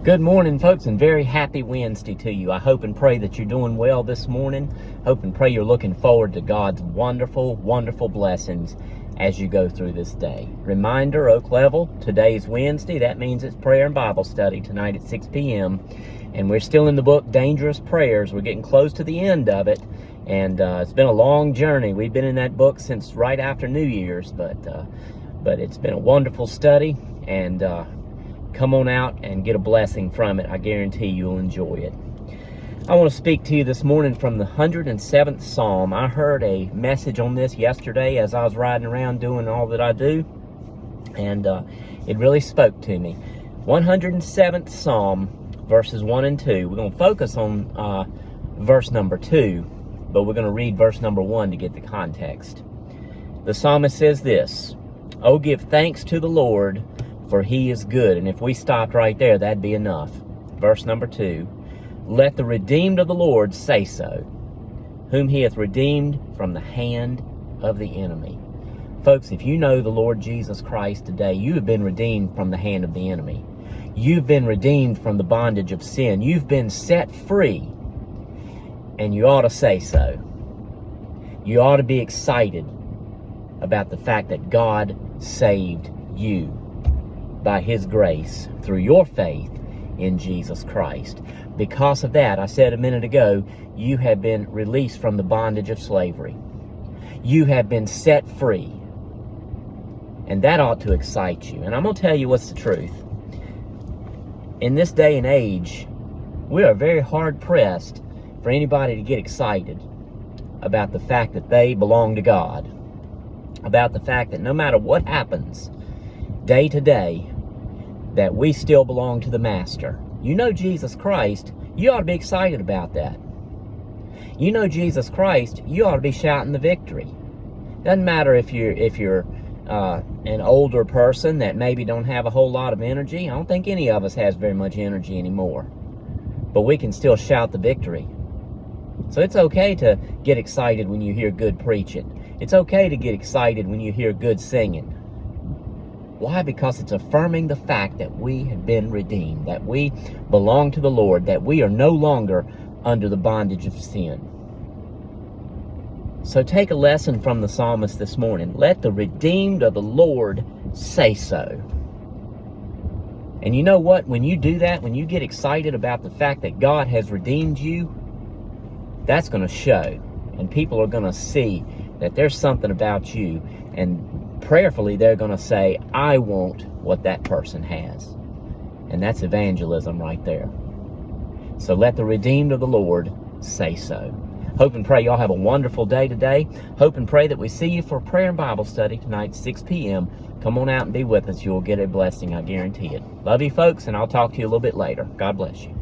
Good morning, folks, and very happy Wednesday to you. I hope and pray that you're doing well this morning. Hope and pray you're looking forward to God's wonderful, wonderful blessings as you go through this day. Reminder, Oak Level, today's Wednesday. That means it's prayer and Bible study tonight at 6 p.m. And we're still in the book, Dangerous Prayers. We're getting close to the end of it. And it's been a long journey. We've been in that book since right after New Year's, but it's been a wonderful study, and come on out and get a blessing from it. I guarantee you'll enjoy it. I want to speak to you this morning from the 107th Psalm. I heard a message on this yesterday as I was riding around doing all that I do, and it really spoke to me. 107th Psalm, verses 1 and 2. We're going to focus on verse number 2, but we're going to read verse number 1 to get the context. The psalmist says this: "Oh, give thanks to the Lord, for he is good." And if we stopped right there, that'd be enough. Verse number 2, "Let the redeemed of the Lord say so, whom he hath redeemed from the hand of the enemy." Folks, if you know the Lord Jesus Christ today, you have been redeemed from the hand of the enemy. You've been redeemed from the bondage of sin. You've been set free, and you ought to say so. You ought to be excited about the fact that God saved you by his grace through your faith in Jesus Christ. Because of that, I said a minute ago, you have been released from the bondage of slavery. You have been set free. And that ought to excite you. And I'm going to tell you what's the truth. In this day and age, we are very hard pressed for anybody to get excited about the fact that they belong to God. About the fact that no matter what happens day to day, that we still belong to the Master. You know Jesus Christ, you ought to be excited about that. You know Jesus Christ, you ought to be shouting the victory. Doesn't matter if you're an older person that maybe don't have a whole lot of energy. I don't think any of us has very much energy anymore. But we can still shout the victory. So it's okay to get excited when you hear good preaching. It's okay to get excited when you hear good singing. Why? Because it's affirming the fact that we have been redeemed, that we belong to the Lord, that we are no longer under the bondage of sin. So take a lesson from the psalmist this morning. Let the redeemed of the Lord say so. And you know what? When you do that, when you get excited about the fact that God has redeemed you, that's going to show. And people are going to see that there's something about you, and prayerfully they're going to say, I want what that person has. And that's evangelism right there. So let the redeemed of the Lord say so. Hope and pray y'all have a wonderful day today. Hope and pray that we see you for prayer and Bible study tonight, 6 p.m. Come on out and be with us. You'll get a blessing, I guarantee it. Love you, folks, and I'll talk to you a little bit later. God bless you.